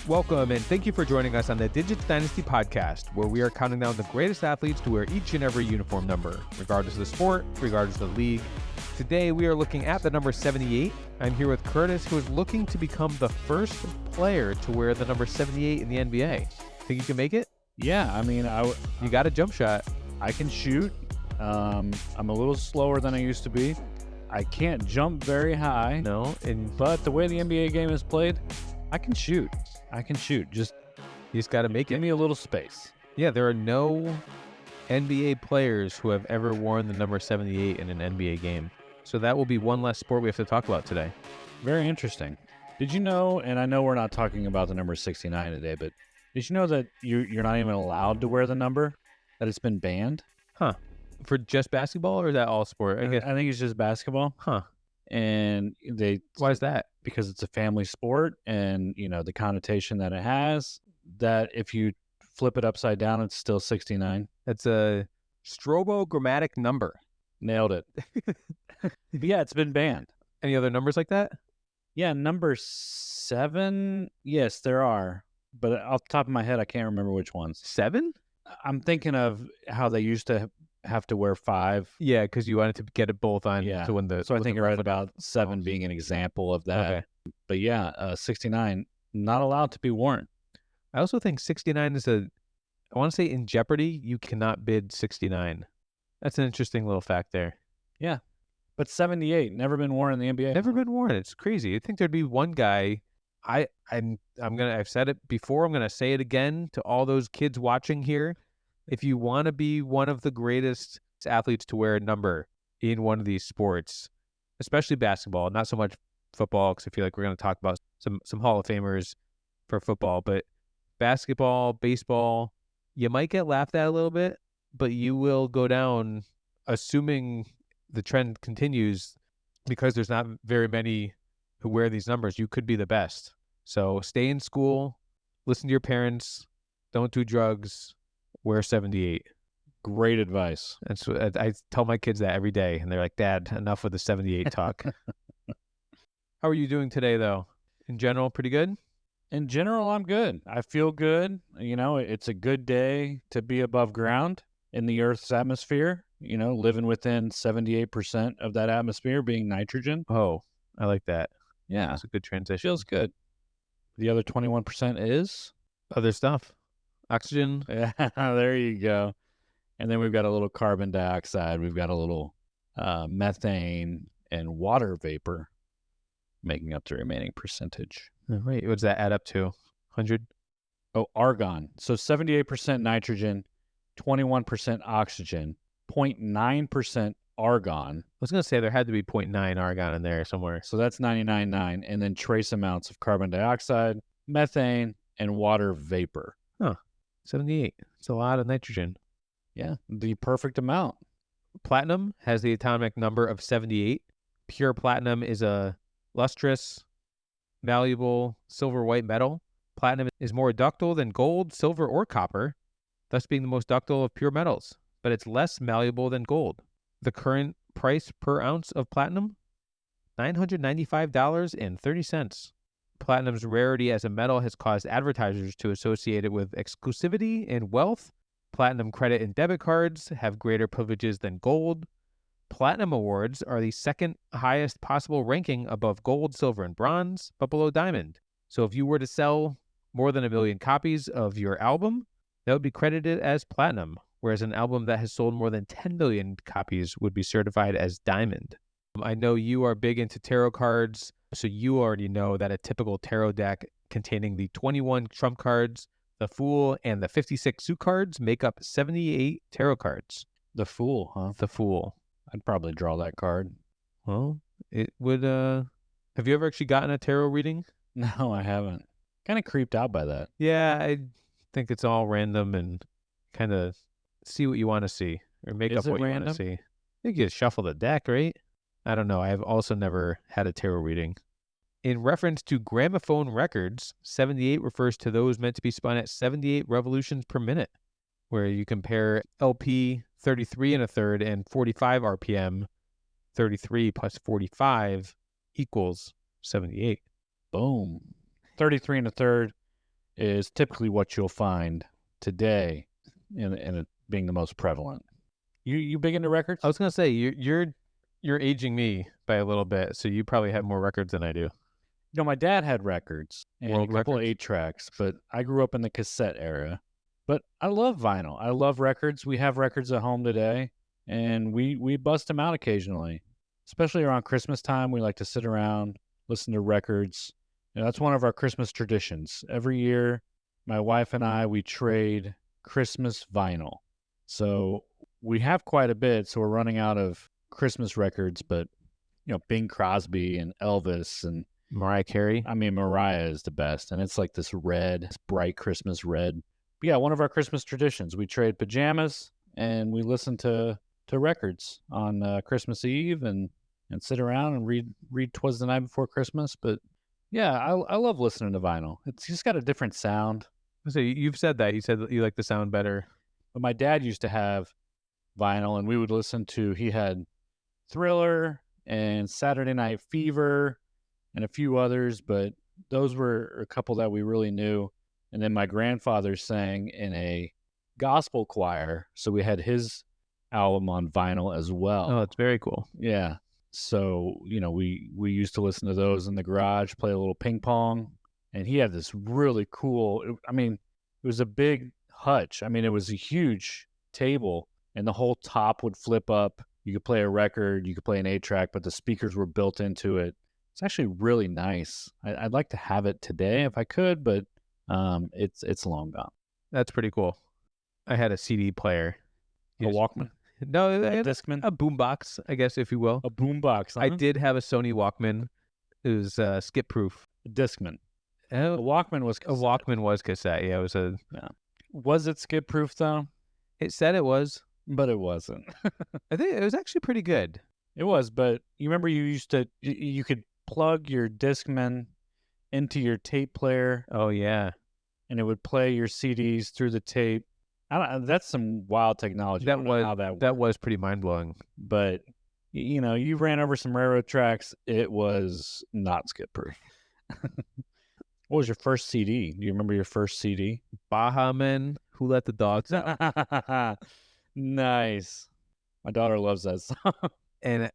Welcome, and thank you for joining us on the Digits Dynasty Podcast, where we are counting down the greatest athletes to wear each and every uniform number, regardless of the sport, regardless of the league. Today, we are looking at the number 78. I'm here with Curtis, who is looking to become the first player to wear the number 78 in the NBA. Think you can make it? Yeah, I mean, You got a jump shot. I can shoot. I'm a little slower than I used to be. I can't jump very high. No, But the way the NBA game is played, I can shoot. Just you just got to make give it. me a little space. Yeah, there are no NBA players who have ever worn the number 78 in an NBA game. So that will be one less sport we have to talk about today. Very interesting. Did you know, and I know we're not talking about the number 69 today, but did you know that you're not even allowed to wear the number? That it's been banned? Huh. For just basketball, or is that all sport? I think it's just basketball. Huh. And Why is that? Because it's a family sport, and the connotation that it has, that if you flip it upside down, it's still 69. That's a strobogrammatic number. Nailed it. But yeah, it's been banned. Any other numbers like that? Yeah, number 7. Yes, there are, but off the top of my head, I can't remember which ones. 7? I'm thinking of how they used to have to wear 5. Yeah, because you wanted to get it both on to win the. So I think you're right about 7 being an example of that. Okay. But yeah, 69 not allowed to be worn. I also think 69 is I want to say in Jeopardy, you cannot bid 69. That's an interesting little fact there. Yeah, but 78 never been worn in the NBA. Never been worn. It's crazy. I think there'd be one guy. I've said it before. I'm gonna say it again to all those kids watching here. If you want to be one of the greatest athletes to wear a number in one of these sports, especially basketball, not so much football, because I feel like we're going to talk about some Hall of Famers for football, but basketball, baseball, you might get laughed at a little bit, but you will go down, assuming the trend continues, because there's not very many who wear these numbers. You could be the best. So stay in school, listen to your parents, don't do drugs, wear 78. Great advice. That's what I tell my kids that every day, and they're like, "Dad, enough with the 78 talk." How are you doing today, though? In general, pretty good? In general, I'm good. I feel good. It's a good day to be above ground in the Earth's atmosphere, living within 78% of that atmosphere being nitrogen. Oh, I like that. Yeah. That's a good transition. Feels good. The other 21% is? Other stuff. Oxygen. Yeah, there you go. And then we've got a little carbon dioxide. We've got a little methane and water vapor making up the remaining percentage. Oh, right. What does that add up to? 100? Oh, argon. So 78% nitrogen, 21% oxygen, 0.9% argon. I was going to say there had to be 0.9 argon in there somewhere. So that's 99.9. And then trace amounts of carbon dioxide, methane, and water vapor. Huh. 78. It's a lot of nitrogen. Yeah, the perfect amount. Platinum has the atomic number of 78. Pure platinum is a lustrous, valuable silver-white metal. Platinum is more ductile than gold, silver, or copper, thus being the most ductile of pure metals, but it's less malleable than gold. The current price per ounce of platinum, $995.30. Platinum's rarity as a metal has caused advertisers to associate it with exclusivity and wealth. Platinum credit and debit cards have greater privileges than gold. Platinum awards are the second highest possible ranking above gold, silver, and bronze, but below diamond. So if you were to sell more than 1 million copies of your album, that would be credited as platinum, whereas an album that has sold more than 10 million copies would be certified as diamond. I know you are big into tarot cards, so you already know that a typical tarot deck containing the 21 trump cards, the Fool, and the 56 suit cards make up 78 tarot cards. The Fool, huh? The Fool. I'd probably draw that card. Well, it would, have you ever actually gotten a tarot reading? No, I haven't. Kind of creeped out by that. Yeah, I think it's all random and kind of see what you want to see, or make up what you want to see. I think you just shuffle the deck, right? I don't know. I've also never had a tarot reading. In reference to gramophone records, 78 refers to those meant to be spun at 78 revolutions per minute, where you compare LP 33 1/3 and 45 RPM, 33 plus 45 equals 78. Boom. 33 1/3 is typically what you'll find today in it being the most prevalent. You big into records? I was gonna say you're aging me by a little bit, so you probably have more records than I do. My dad had records and World a couple of records? 8-tracks, but I grew up in the cassette era. But I love vinyl. I love records. We have records at home today, and we bust them out occasionally. Especially around Christmas time, we like to sit around, listen to records. That's one of our Christmas traditions. Every year, my wife and I, we trade Christmas vinyl. So we have quite a bit, so we're running out of Christmas records, but Bing Crosby and Elvis and Mariah Carey. I mean, Mariah is the best, and it's like this red, this bright Christmas red. But yeah, one of our Christmas traditions, we trade pajamas and we listen to records on Christmas Eve and sit around and read "Twas the Night Before Christmas." But yeah, I love listening to vinyl. It's just got a different sound. So you've said that. You said that you like the sound better. But my dad used to have vinyl, and we would listen to. He had Thriller and Saturday Night Fever and a few others, but those were a couple that we really knew. And then my grandfather sang in a gospel choir, so we had his album on vinyl as well. Oh, it's very cool. Yeah. So, we used to listen to those in the garage, play a little ping pong, and he had this really cool, it was a big hutch. It was a huge table, and the whole top would flip up. You could play a record, you could play an 8-track, but the speakers were built into it. It's actually really nice. I'd like to have it today if I could, but it's long gone. That's pretty cool. I had a CD player. A Walkman? No, I had Discman? a boombox, I guess, if you will. A boombox. I did have a Sony Walkman. It was skip proof. A Discman. A Oh, Walkman was a cassette. Walkman was cassette. Yeah, it was a. Was it skip proof though? It said it was. But it wasn't. I think it was actually pretty good. It was, but you remember you could plug your Discman into your tape player, Oh yeah, and it would play your CDs through the tape. That's some wild technology. I don't know how that was pretty mind blowing. But you ran over some railroad tracks. It was not skip proof. What was your first CD? Do you remember your first CD? Baha Men, Who Let the Dogs Out? Nice. My daughter loves that song. And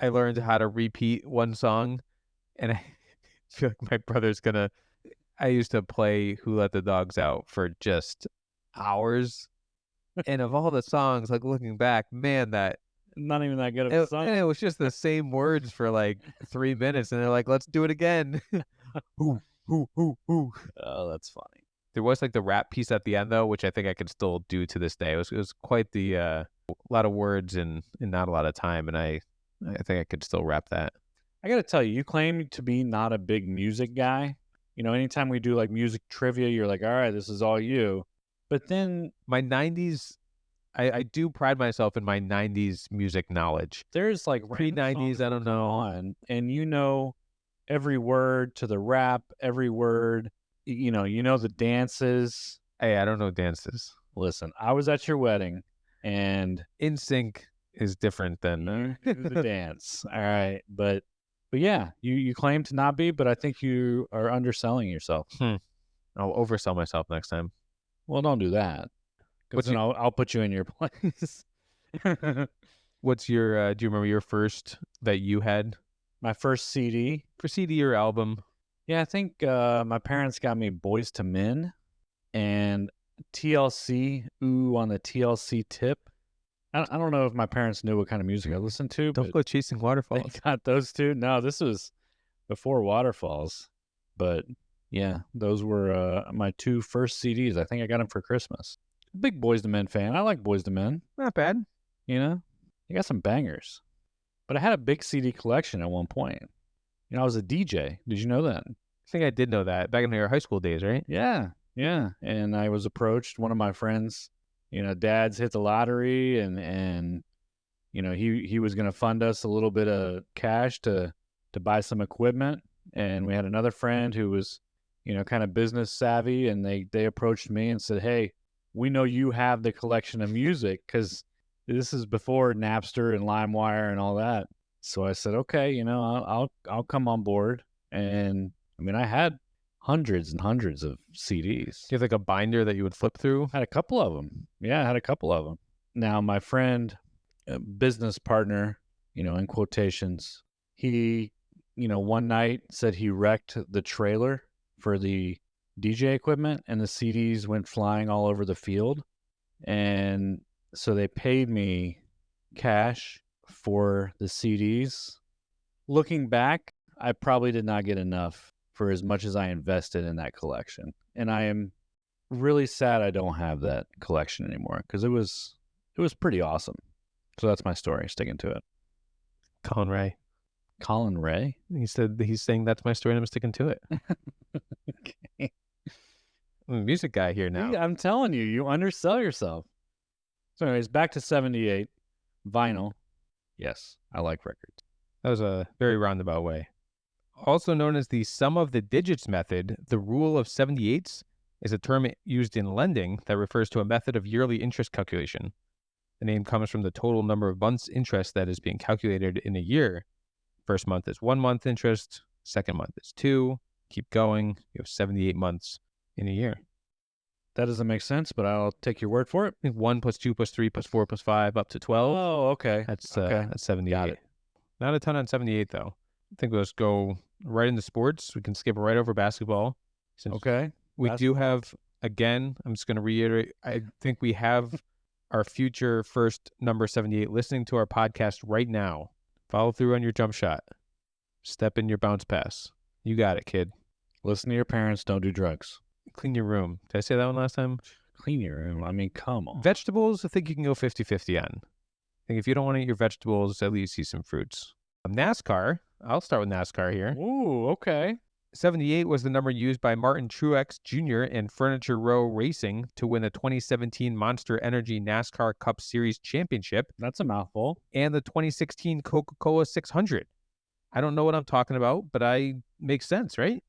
I learned how to repeat one song, and I feel like my brother's gonna. I used to play Who Let the Dogs Out for just hours, and of all the songs, like looking back, man, that Not even that good of a song. and it was just the same words for like 3 minutes, and they're like, "Let's do it again." Ooh, ooh, ooh, ooh. Oh, that's funny. There was like the rap piece at the end though, which I think I could still do to this day. It was quite the a lot of words and not a lot of time, and I think I could still rap that. I got to tell you, you claim to be not a big music guy. Anytime we do like music trivia, you're like, all right, this is all you. But then My 90s, I do pride myself in my 90s music knowledge. there's like Pre-90s, I don't know. on, and every word to the rap, every word, you know the dances. Hey, I don't know dances. Listen, I was at your wedding, and In Sync is different than do the dance. All right, but yeah, you claim to not be, but I think you are underselling yourself. I'll oversell myself next time. Well, don't do that, because then I'll put you in your place. What's your do you remember your first that you had My first CD. for CD or album? Yeah, I think my parents got me Boys to Men and TLC. Ooh, on the TLC tip. I don't know if my parents knew what kind of music I listened to, Don't but Go Chasing they Waterfalls. got those two. No, this was before Waterfalls. But yeah, those were my two first CDs. I think I got them for Christmas. Big Boys to Men fan. I like Boys to Men. Not bad. They got some bangers. But I had a big CD collection at one point. I was a DJ. Did you know that? I think I did know that back in your high school days, right? Yeah. And I was approached. One of my friends, dad's hit the lottery, and he was going to fund us a little bit of cash to buy some equipment. And we had another friend who was, kind of business savvy, and they approached me and said, "Hey, we know you have the collection of music, because this is before Napster and LimeWire and all that." So I said, "Okay, I'll come on board." And I had hundreds and hundreds of CDs. Do you have like a binder that you would flip through? Had a couple of them. Yeah, I had a couple of them. Now, my friend, business partner, in quotations, he, one night said he wrecked the trailer for the DJ equipment and the CDs went flying all over the field. And so they paid me cash for the CDs. Looking back, I probably did not get enough for as much as I invested in that collection. And I am really sad I don't have that collection anymore because it was pretty awesome. So that's my story, sticking to it. Colin Ray. Colin Ray? He said he's saying that's my story and I'm sticking to it. Okay. I'm a music guy here now. I'm telling you, you undersell yourself. So anyways, back to 78. Vinyl. Yes, I like records. That was a very roundabout way. Also known as the sum of the digits method, the rule of 78s is a term used in lending that refers to a method of yearly interest calculation. The name comes from the total number of months interest that is being calculated in a year. First month is 1 month interest, second month is 2, keep going, you have 78 months in a year. That doesn't make sense, but I'll take your word for it. 1 plus 2 plus 3 plus 4 plus 5 up to 12. Oh, okay. That's 78. Got it. Not a ton on 78 though. I think let's go right into sports. We can skip right over basketball. Okay. We do have, again, I'm just going to reiterate, I think we have our future first number 78 listening to our podcast right now. Follow through on your jump shot. Step in your bounce pass. You got it, kid. Listen to your parents. Don't do drugs. Clean your room. Did I say that one last time? Clean your room. I mean, come on. Vegetables, I think you can go 50-50 on. I think if you don't want to eat your vegetables, at least eat some fruits. NASCAR. I'll start with NASCAR here. Ooh, okay. 78 was the number used by Martin Truex Jr. and Furniture Row Racing to win the 2017 Monster Energy NASCAR Cup Series Championship. That's a mouthful. And the 2016 Coca-Cola 600. I don't know what I'm talking about, but makes sense, right?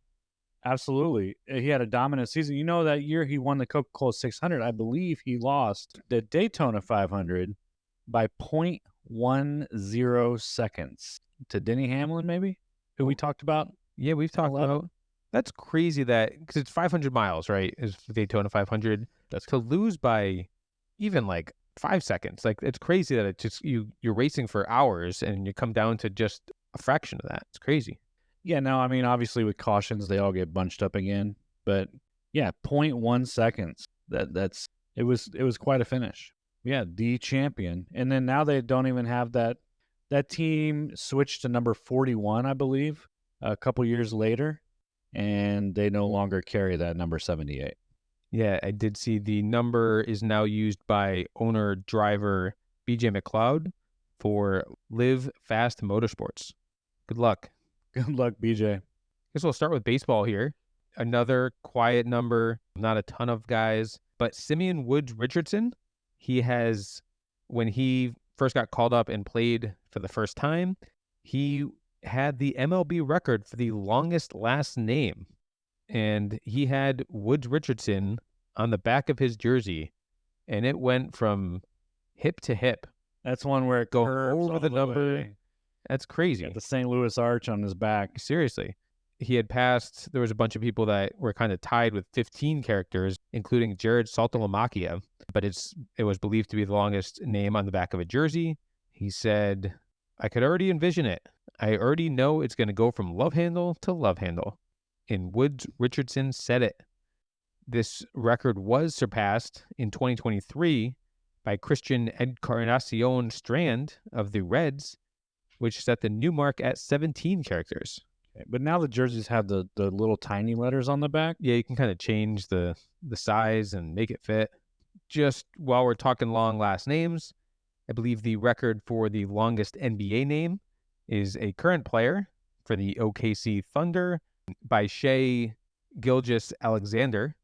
Absolutely. He had a dominant season. You know, that year he won the Coca-Cola 600, I believe he lost the Daytona 500 by 0.10 seconds to Denny Hamlin, maybe, who we talked about. Yeah, we've talked about. That's crazy because it's 500 miles, right? Is Daytona 500. That's to lose by even like 5 seconds. Like, it's crazy that it just you're racing for hours and you come down to just a fraction of that. It's crazy. Yeah, no, I mean, obviously with cautions, they all get bunched up again. But yeah, 0.1 seconds. It was quite a finish. Yeah, the champion. And then now they don't even have that. That team switched to number 41, I believe, a couple years later, and they no longer carry that number 78. Yeah, I did see the number is now used by owner-driver BJ McLeod for Live Fast Motorsports. Good luck. Good luck, BJ. Guess we'll start with baseball here. Another quiet number, not a ton of guys, but Simeon Woods Richardson, when he first got called up and played for the first time, he had the MLB record for the longest last name. And he had Woods Richardson on the back of his jersey, and it went from hip to hip. That's one where it goes over the number. Way. That's crazy. Got the St. Louis Arch on his back. Seriously. He had passed, there was a bunch of people that were kind of tied with 15 characters, including Jared Saltalamacchia, but it was believed to be the longest name on the back of a jersey. He said, I could already envision it. I already know it's going to go from love handle to love handle. And Woods Richardson said it. This record was surpassed in 2023 by Christian Encarnacion Strand of the Reds, which set the new mark at 17 characters. Okay, but now the jerseys have the little tiny letters on the back. Yeah, you can kind of change the size and make it fit. Just while we're talking long last names, I believe the record for the longest NBA name is a current player for the OKC Thunder by Shai Gilgeous-Alexander,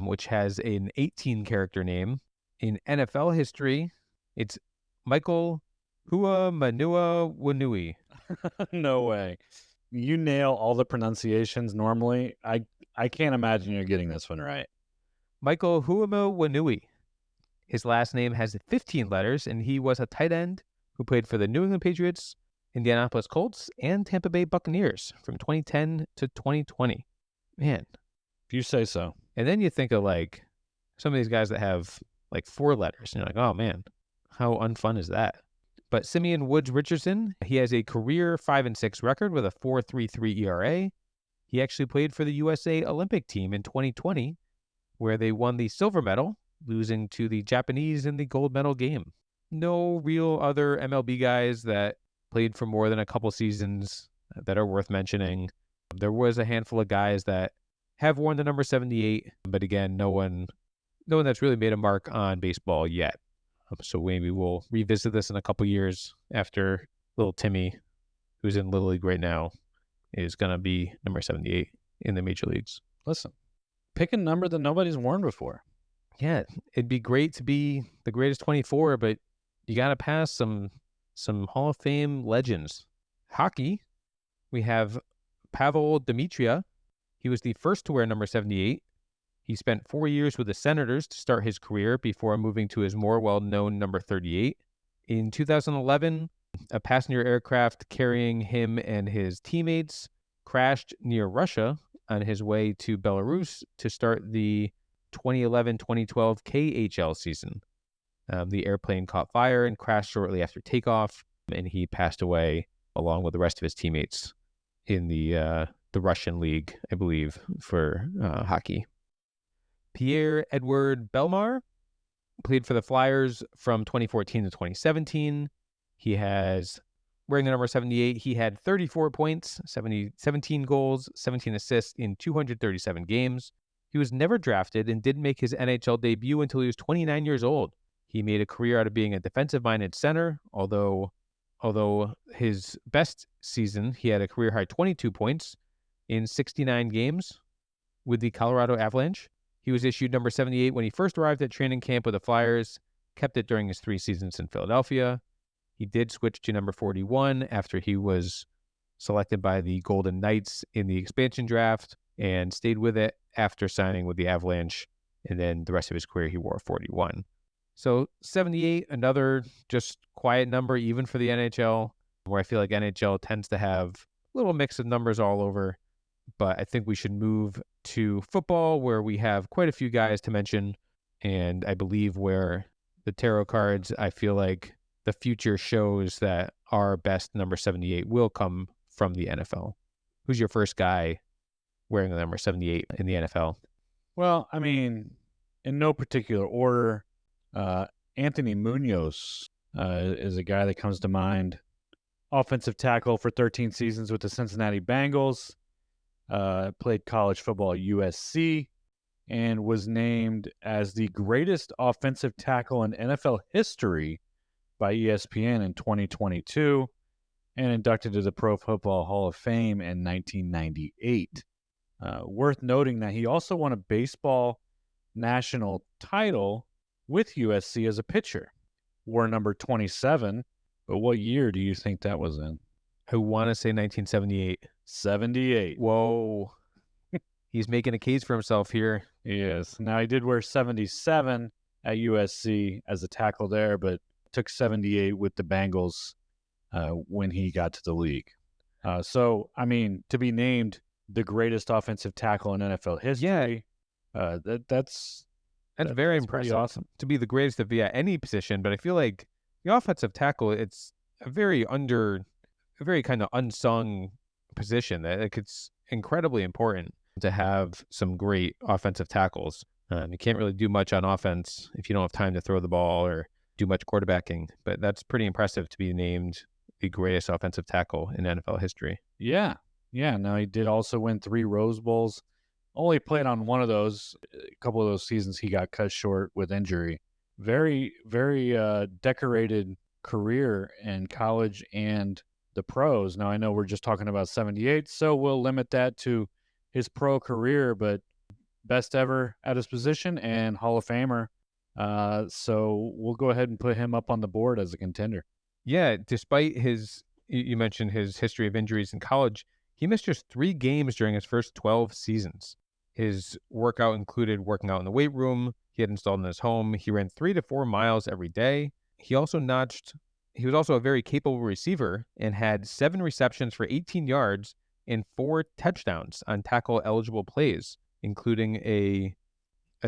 which has an 18-character name. In NFL history, it's Michael Huamanua-Wanui. No way. You nail all the pronunciations normally. I can't imagine you're getting this one right. Michael Huamanua-Wanui. His last name has 15 letters, and he was a tight end who played for the New England Patriots, Indianapolis Colts, and Tampa Bay Buccaneers from 2010 to 2020. Man, If you say so. And then you think of like some of these guys that have like 4 letters, and you're like, oh man, how unfun is that? But Simeon Woods Richardson, he has a career 5-6 record with a 4.33 ERA. He actually played for the USA Olympic team in 2020, where they won the silver medal, losing to the Japanese in the gold medal game. No real other MLB guys that played for more than a couple seasons that are worth mentioning. There was a handful of guys that have worn the number 78, but again, no one that's really made a mark on baseball yet. So maybe we'll revisit this in a couple years after little Timmy, who's in Little League right now, is going to be number 78 in the major leagues. Listen, pick a number that nobody's worn before. Yeah, it'd be great to be the greatest 24, but you got to pass some Hall of Fame legends. Hockey, we have Pavel Demetria. He was the first to wear number 78. He spent 4 years with the Senators to start his career before moving to his more well-known number 38. In 2011, a passenger aircraft carrying him and his teammates crashed near Russia on his way to Belarus to start the 2011-2012 KHL season. The airplane caught fire and crashed shortly after takeoff, and he passed away along with the rest of his teammates in the Russian league, I believe, for hockey. Pierre-Edouard Bellemare played for the Flyers from 2014 to 2017. He has, wearing the number 78, he had 34 points, 17 goals, 17 assists in 237 games. He was never drafted and didn't make his NHL debut until he was 29 years old. He made a career out of being a defensive-minded center, although his best season, he had a career-high 22 points in 69 games with the Colorado Avalanche. He was issued number 78 when he first arrived at training camp with the Flyers, kept it during his 3 seasons in Philadelphia. He did switch to number 41 after he was selected by the Golden Knights in the expansion draft and stayed with it after signing with the Avalanche. And then the rest of his career, he wore 41. So 78, another just quiet number, even for the NHL, where I feel like NHL tends to have a little mix of numbers all over. But I think we should move to football, where we have quite a few guys to mention. And I believe where the tarot cards, I feel like the future shows that our best number 78 will come from the NFL. Who's your first guy wearing the number 78 in the NFL? Well, I mean, in no particular order, Anthony Muñoz is a guy that comes to mind. Offensive tackle for 13 seasons with the Cincinnati Bengals. Played college football at USC and was named as the greatest offensive tackle in NFL history by ESPN in 2022 and inducted to the Pro Football Hall of Fame in 1998. Worth noting that he also won a baseball national title with USC as a pitcher. Wore number 27, but what year do you think that was in? I want to say 1978. 78. Whoa. He's making a case for himself here. Yes. Now, he did wear 77 at USC as a tackle there, but took 78 with the Bengals when he got to the league. So, I mean, to be named the greatest offensive tackle in NFL history, that's very impressive. Pretty awesome. To be the greatest of any position, but I feel like the offensive tackle, it's a very kind of unsung position that it's incredibly important to have some great offensive tackles. You can't really do much on offense if you don't have time to throw the ball or do much quarterbacking, but that's pretty impressive to be named the greatest offensive tackle in NFL history. Yeah. Now, he did also win 3 Rose Bowls. Only played on one of those. A couple of those seasons he got cut short with injury. Very, very decorated career in college and the pros. Now, I know we're just talking about 78, so we'll limit that to his pro career, but best ever at his position and Hall of Famer. So we'll go ahead and put him up on the board as a contender. Yeah, despite you mentioned his history of injuries in college, he missed just 3 games during his first 12 seasons. His workout included working out in the weight room he had installed in his home. He ran 3 to 4 miles every day. He was also a very capable receiver and had 7 receptions for 18 yards and 4 touchdowns on tackle-eligible plays. including a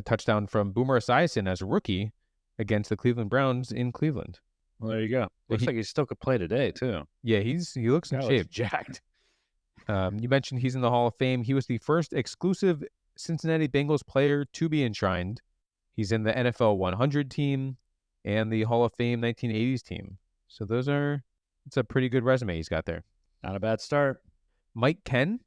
touchdown from Boomer Esiason as a rookie against the Cleveland Browns in Cleveland. Well, there you go. Looks like he still could play today, too. Yeah, he looks in shape. Looks jacked. You mentioned he's in the Hall of Fame. He was the first exclusive Cincinnati Bengals player to be enshrined. He's in the NFL 100 team and the Hall of Fame 1980s team. So it's a pretty good resume he's got there. Not a bad start. Mike Ken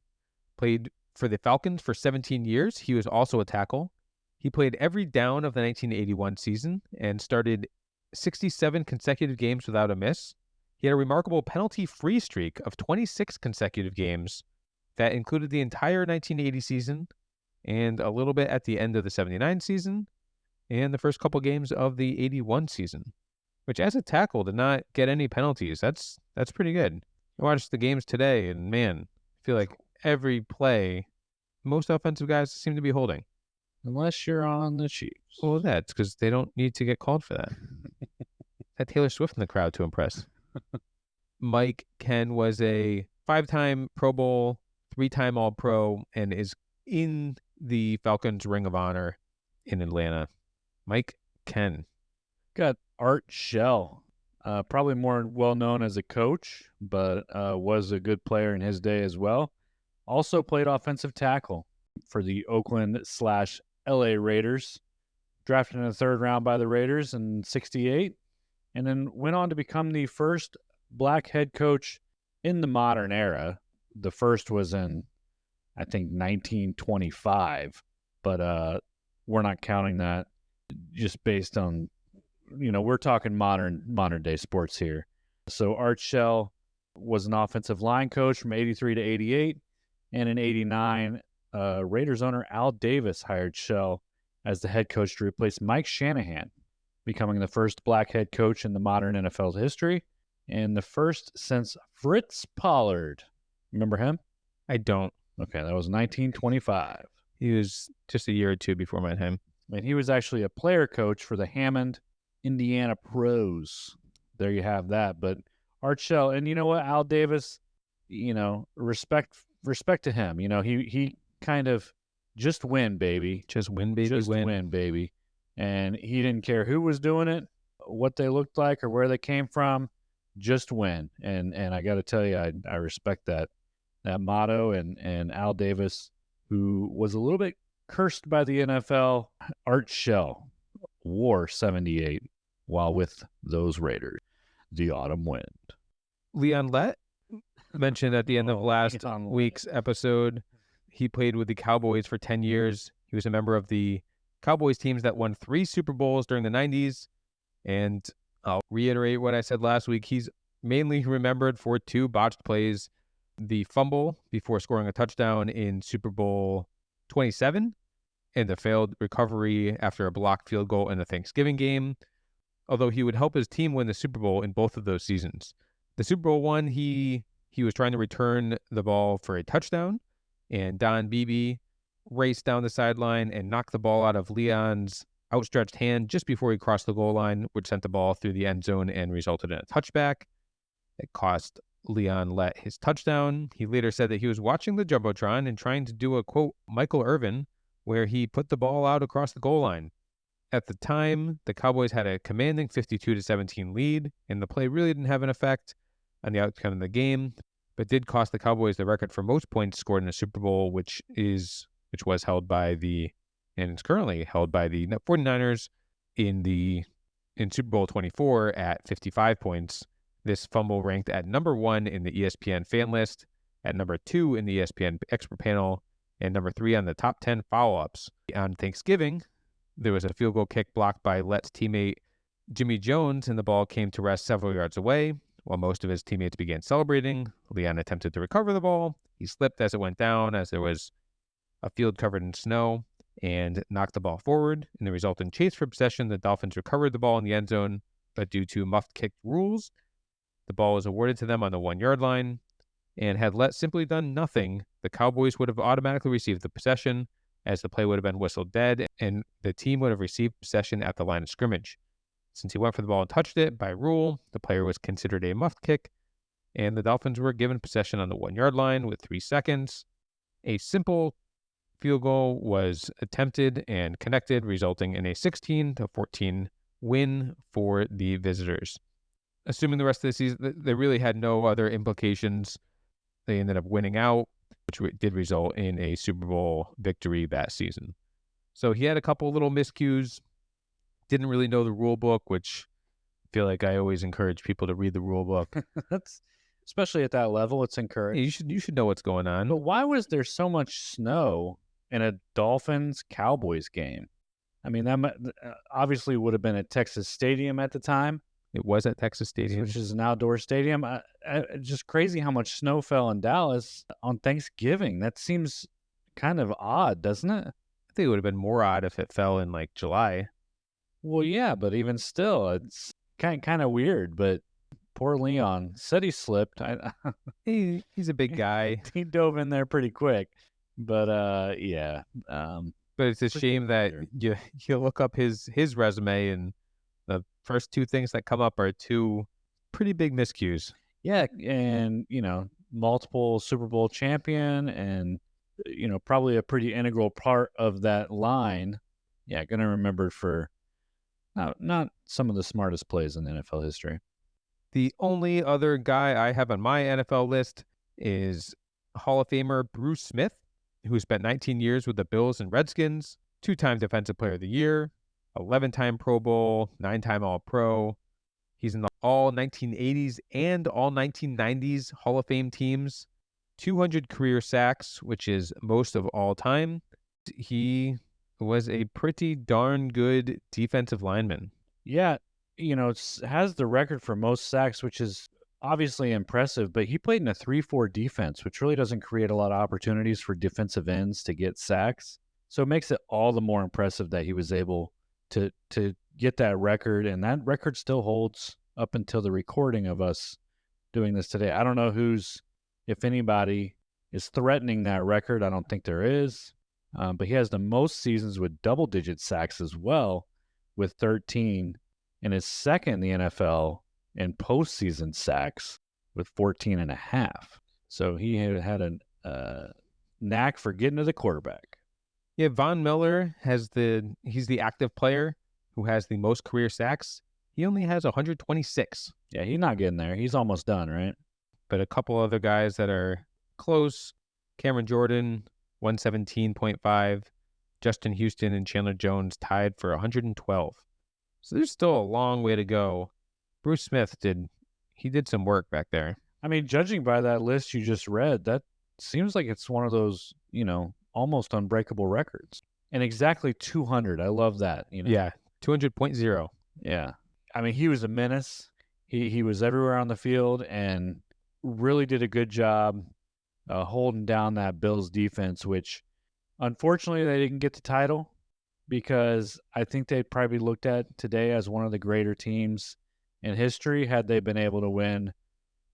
played for the Falcons for 17 years. He was also a tackle. He played every down of the 1981 season and started 67 consecutive games without a miss. He had a remarkable penalty-free streak of 26 consecutive games that included the entire 1980 season and a little bit at the end of the 79 season and the first couple games of the 81 season, which as a tackle did not get any penalties. That's pretty good. I watched the games today, and man, I feel like every play, most offensive guys seem to be holding. Unless you're on the Chiefs. Well, that's because they don't need to get called for that. Had Taylor Swift in the crowd to impress. Mike Ken was a 5-time Pro Bowl, 3-time All-Pro, and is in the Falcons Ring of Honor in Atlanta. Mike Ken. Got Art Shell. Probably more well-known as a coach, but was a good player in his day as well. Also played offensive tackle for the Oakland/LA Raiders. Drafted in the 3rd round by the Raiders in '68, and then went on to become the first black head coach in the modern era. The first was in, I think, 1925, but we're not counting that just based on, we're talking modern day sports here. So Art Shell was an offensive line coach from 83 to 88, and in 89, Raiders owner Al Davis hired Shell as the head coach to replace Mike Shanahan, becoming the first black head coach in the modern NFL's history, and the first since Fritz Pollard. Remember him? I don't. Okay, that was 1925. He was just a year or two before my time. And he was actually a player coach for the Hammond, Indiana Pros. There you have that. But Art Shell, and you know what? Al Davis, respect to him. He kind of just win, baby. Just win, baby, just win, baby. And he didn't care who was doing it, what they looked like, or where they came from. Just win. And I got to tell you, I respect that motto. And Al Davis, who was a little bit cursed by the NFL, Art Shell wore 78 while with those Raiders. The autumn wind. Leon Lett, mentioned at the end of last week's episode, he played with the Cowboys for 10 years. He was a member of the Cowboys teams that won 3 Super Bowls during the 90s. And I'll reiterate what I said last week. He's mainly remembered for 2 botched plays: the fumble before scoring a touchdown in Super Bowl 27 and the failed recovery after a blocked field goal in the Thanksgiving game, although he would help his team win the Super Bowl in both of those seasons. The Super Bowl one, he was trying to return the ball for a touchdown, and Don Beebe raced down the sideline and knocked the ball out of Leon's outstretched hand just before he crossed the goal line, which sent the ball through the end zone and resulted in a touchback. It cost Leon Lett his touchdown. He later said that he was watching the Jumbotron and trying to do a, quote, Michael Irvin, where he put the ball out across the goal line. At the time, the Cowboys had a commanding 52-17 lead, and the play really didn't have an effect on the outcome of the game, but did cost the Cowboys the record for most points scored in a Super Bowl, which was held by and it's currently held by the 49ers in Super Bowl 24 at 55 points. This fumble ranked at number 1 in the ESPN fan list, at number 2 in the ESPN expert panel, and number 3 on the top 10 follow-ups. On Thanksgiving, there was a field goal kick blocked by Lett's teammate Jimmy Jones, and the ball came to rest several yards away. While most of his teammates began celebrating, Leon attempted to recover the ball. He slipped as it went down, as there was a field covered in snow, and knocked the ball forward. In the resulting chase for possession, the Dolphins recovered the ball in the end zone, but due to muffed kick rules, the ball was awarded to them on the 1-yard line. And had Lett simply done nothing, the Cowboys would have automatically received the possession, as the play would have been whistled dead, and the team would have received possession at the line of scrimmage. Since he went for the ball and touched it, by rule, the player was considered a muffed kick, and the Dolphins were given possession on the 1-yard line with 3 seconds. A simple field goal was attempted and connected, resulting in a 16-14 win for the visitors. Assuming the rest of the season, they really had no other implications. They ended up winning out, which did result in a Super Bowl victory that season. So he had a couple little miscues, didn't really know the rule book, which I feel like I always encourage people to read the rule book. That's especially at that level, it's Yeah, encouraged. you should know what's going on. But why was there so much snow in a Dolphins-Cowboys game? I mean, obviously would have been at Texas Stadium at the time, It was at Texas Stadium. which is an outdoor stadium. Just crazy how much snow fell in Dallas on Thanksgiving. That seems kind of odd, doesn't it? I think it would have been more odd if it fell in like July. Well, yeah, but even still, it's kind of weird. But poor Leon said he slipped. He's a big guy. He dove in there pretty quick. But yeah. But it's a Pretty shame that weird. you look up his resume, and the first two things that come up are two pretty big miscues. Yeah, and multiple Super Bowl champion, and probably a pretty integral part of that line. Yeah, gonna remember for not some of the smartest plays in NFL history. The only other guy I have on my NFL list is Hall of Famer Bruce Smith, who spent 19 years with the Bills and Redskins, 2-time Defensive Player of the Year, 11-time Pro Bowl, 9-time All-Pro. He's in the all 1980s and all 1990s Hall of Fame teams, 200 career sacks, which is most of all time. He was a pretty darn good defensive lineman. Yeah, has the record for most sacks, which is obviously impressive, but he played in a 3-4 defense, which really doesn't create a lot of opportunities for defensive ends to get sacks. So it makes it all the more impressive that he was able to get that record, and that record still holds up until the recording of us doing this today. I don't know if anybody is threatening that record. I don't think there is, but he has the most seasons with double-digit sacks as well, with 13, and is second in the NFL in postseason sacks with 14 and a half. So he had a knack for getting to the quarterback. Yeah, Von Miller he's the active player who has the most career sacks. He only has 126. Yeah, he's not getting there. He's almost done, right? But a couple other guys that are close, Cameron Jordan, 117.5. Justin Houston and Chandler Jones tied for 112. So there's still a long way to go. Bruce Smith did some work back there. I mean, judging by that list you just read, that seems like it's one of those, almost unbreakable records. And exactly 200. I love that. Yeah, 200.0. Yeah. I mean, he was a menace. He was everywhere on the field and really did a good job holding down that Bills defense, which unfortunately they didn't get the title, because I think they'd probably be looked at today as one of the greater teams in history had they been able to win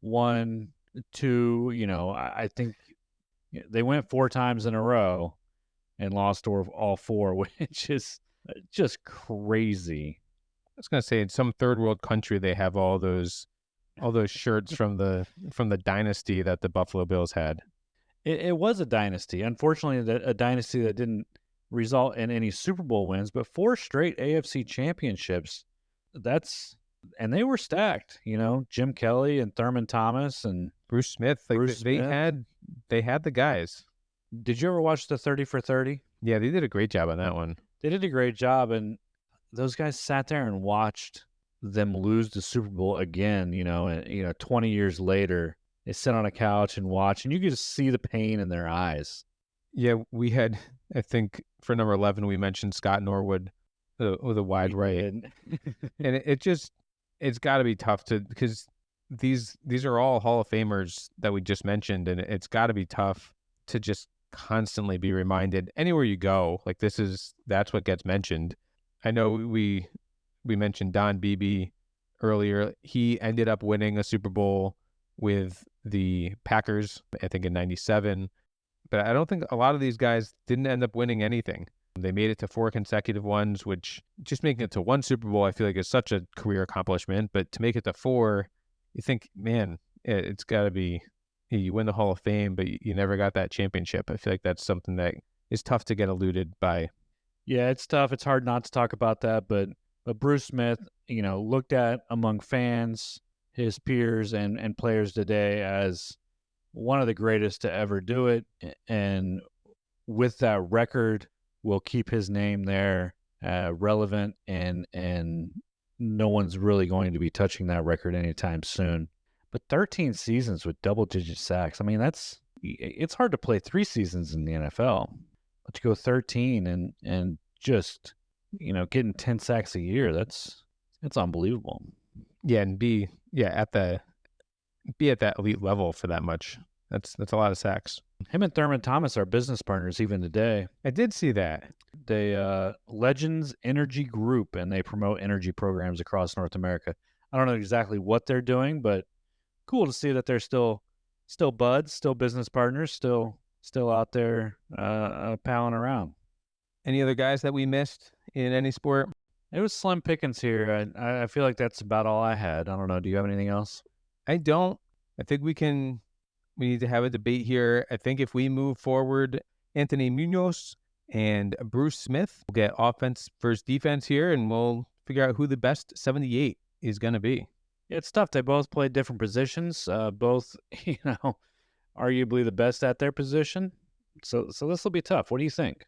1, 2. I think they went 4 times in a row and lost all 4, which is just crazy. I was gonna say, in some third world country they have all those shirts from the dynasty that the Buffalo Bills had. It was a dynasty. Unfortunately, a dynasty that didn't result in any Super Bowl wins, but 4 straight AFC championships. And they were stacked. Jim Kelly and Thurman Thomas and Bruce Smith. They had the guys. Did you ever watch the 30 for 30? Yeah, they did a great job on that one. They did a great job, and those guys sat there and watched them lose the Super Bowl again, and 20 years later. They sit on a couch and watch, and you could just see the pain in their eyes. Yeah, we had, I think, for number 11, we mentioned Scott Norwood with a wide right. And it's got to be tough because these are all Hall of Famers that we just mentioned, and it's got to be tough to just constantly be reminded anywhere you go. Like that's what gets mentioned. I know we mentioned Don Beebe earlier. He ended up winning a Super Bowl with the Packers, I think in 97. But I don't think a lot of these guys didn't end up winning anything. They made it to 4 consecutive ones, which just making it to 1 Super Bowl, I feel like is such a career accomplishment. But to make it to 4, you think, man, it's got to be, you win the Hall of Fame, but you never got that championship. I feel like that's something that is tough to get eluded by. Yeah, it's tough. It's hard not to talk about that, but Bruce Smith, looked at among fans, his peers, and players today as one of the greatest to ever do it, and with that record, will keep his name there, relevant, and no one's really going to be touching that record anytime soon. But 13 seasons with double-digit sacks. I mean, it's hard to play 3 seasons in the NFL. But to go 13 and just, getting 10 sacks a year, that's unbelievable. Yeah, and be at that elite level for that much. That's a lot of sacks. Him and Thurman Thomas are business partners even today. I did see that. They Legends Energy Group, and they promote energy programs across North America. I don't know exactly what they're doing, but cool to see that they're still buds, still business partners, still out there palling around. Any other guys that we missed in any sport? It was slim pickings here. I feel like that's about all I had. I don't know. Do you have anything else? I don't. I think we need to have a debate here. I think if we move forward, Anthony Muñoz and Bruce Smith will get offense versus defense here, and we'll figure out who the best 78 is going to be. Yeah, it's tough. They both play different positions. Both, arguably the best at their position. So this will be tough. What do you think?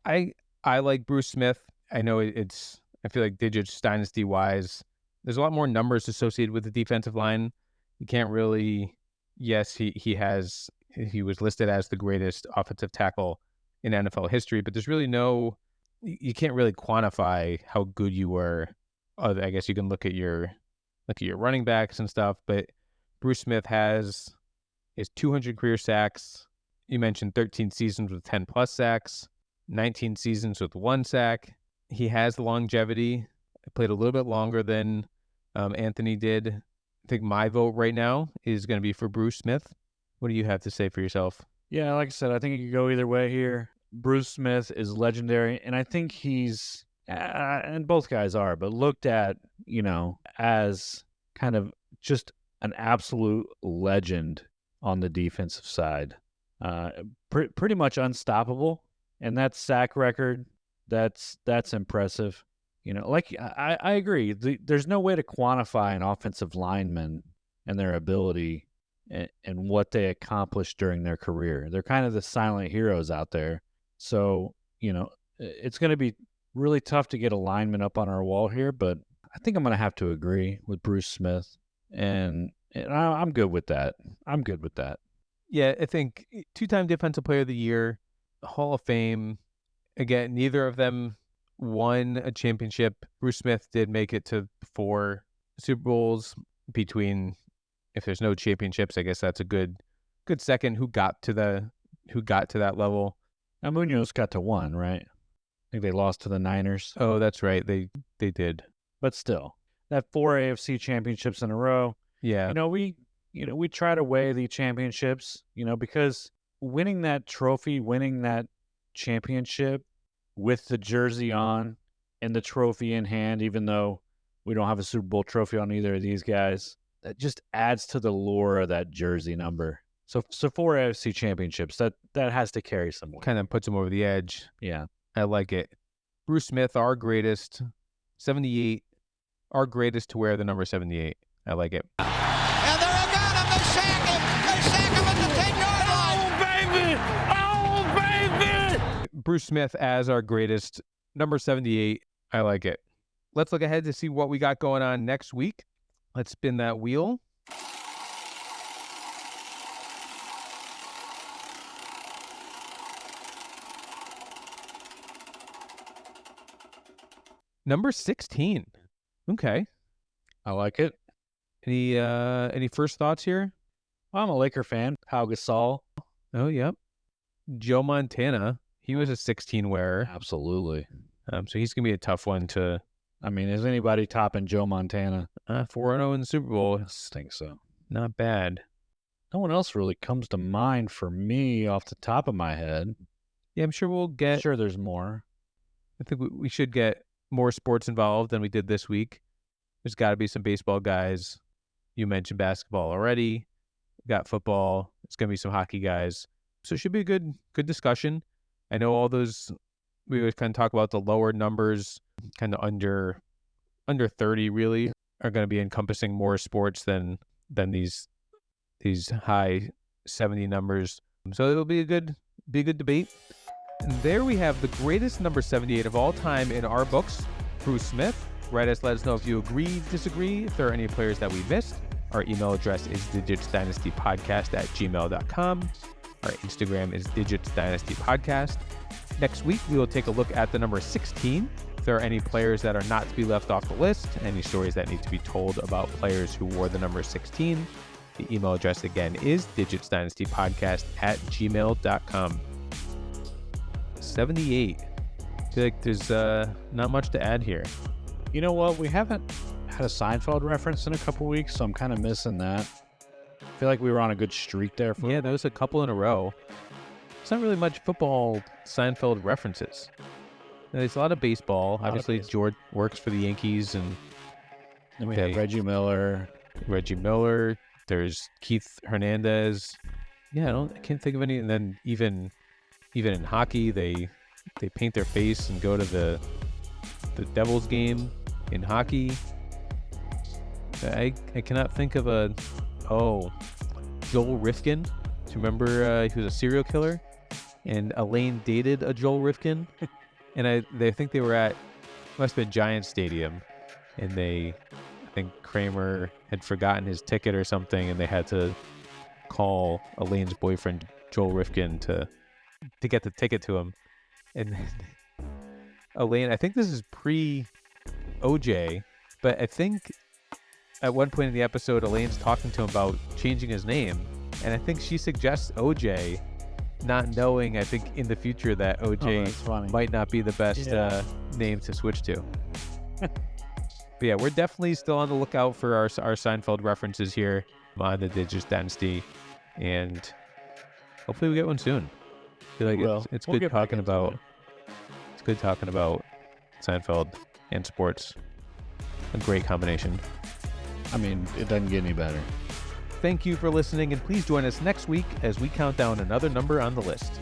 I like Bruce Smith. I know I feel like Digits Dynasty wise, there's a lot more numbers associated with the defensive line. You can't really, yes, he was listed as the greatest offensive tackle in NFL history, but there's really you can't really quantify how good you were. I guess you can look at your running backs and stuff, but Bruce Smith has his 200 career sacks. You mentioned 13 seasons with 10 plus sacks, 19 seasons with 1 sack. He has the longevity. I played a little bit longer than Anthony did. I think my vote right now is going to be for Bruce Smith. What do you have to say for yourself? Yeah, like I said, I think it could go either way here. Bruce Smith is legendary, and I think he's, and both guys are, but looked at, as kind of just an absolute legend on the defensive side. Pretty much unstoppable, and that sack record, that's impressive. I agree. There's no way to quantify an offensive lineman and their ability and what they accomplished during their career. They're kind of the silent heroes out there. So, it's going to be really tough to get a lineman up on our wall here, but I think I'm going to have to agree with Bruce Smith, and I'm good with that. Yeah, I think 2-time Defensive Player of the Year, Hall of Fame. Again, neither of them won a championship. Bruce Smith did make it to 4 Super Bowls. Between, if there's no championships, I guess that's a good second. Who got to that level? Now Muñoz got to 1, right? I think they lost to the Niners. Oh, that's right. They did. But still, that 4 AFC championships in a row. Yeah. We try to weigh the championships, because winning that trophy, winning that championship with the jersey on and the trophy in hand, even though we don't have a Super Bowl trophy on either of these guys, that just adds to the lure of that jersey number. So 4 AFC championships, that has to carry some weight. Kind of puts him over the edge. Yeah. I like it. Bruce Smith, our greatest, 78, our greatest to wear the number 78. I like it. And they're again, and they sack him. They sack him at the 10-yard line. Oh, baby! Oh, baby! Bruce Smith as our greatest, number 78. I like it. Let's look ahead to see what we got going on next week. Let's spin that wheel. Number 16. Okay. I like it. Any first thoughts here? I'm a Laker fan. Pau Gasol. Oh, yep. Joe Montana. He was a 16 wearer. Absolutely. So he's going to be a tough one to... I mean, is anybody topping Joe Montana? 4-0 in the Super Bowl. I think so. Not bad. No one else really comes to mind for me off the top of my head. Yeah, I'm sure we'll get... Sure, there's more. I think we should get more sports involved than we did this week. There's got to be some baseball guys. You mentioned basketball already. We've got football. It's going to be some hockey guys. So it should be a good discussion. I know all those, we always kind of talk about the lower numbers, kind of under 30 really, are going to be encompassing more sports than these high 70 numbers. So it'll be a good debate. And there we have the greatest number 78 of all time in our books, Bruce Smith. Write us, let us know if you agree, disagree, if there are any players that we missed. Our email address is digitsdynastypodcast@gmail.com. Our Instagram is Digits Dynasty Podcast. Next week, we will take a look at the number 16. If there are any players that are not to be left off the list, any stories that need to be told about players who wore the number 16, the email address again is digitsdynastypodcast@gmail.com. 78. I feel like there's not much to add here. You know what? We haven't had a Seinfeld reference in a couple weeks, so I'm kind of missing that. I feel like we were on a good streak there. Yeah, there was a couple in a row. There's not really much football Seinfeld references. There's a lot of baseball. Obviously, George works for the Yankees, and then we have Reggie Miller. There's Keith Hernandez. Yeah, I can't think of any. And then even in hockey, they paint their face and go to the Devils game in hockey. I cannot think of Joel Rifkin. Do you remember he was a serial killer? And Elaine dated a Joel Rifkin. And they think they were at, must have been Giants Stadium. And I think Kramer had forgotten his ticket or something, and they had to call Elaine's boyfriend, Joel Rifkin, to get the ticket to him. And Elaine, I think this is pre-OJ, but I think at one point in the episode, Elaine's talking to him about changing his name, and I think she suggests OJ, not knowing, I think, in the future that OJ might not be the best name to switch to. But yeah, we're definitely still on the lookout for our Seinfeld references here on the Digits Dynasty, and hopefully we get one soon. I feel like it's good talking about Seinfeld and sports. A great combination. I mean, it doesn't get any better. Thank you for listening, and please join us next week as we count down another number on the list.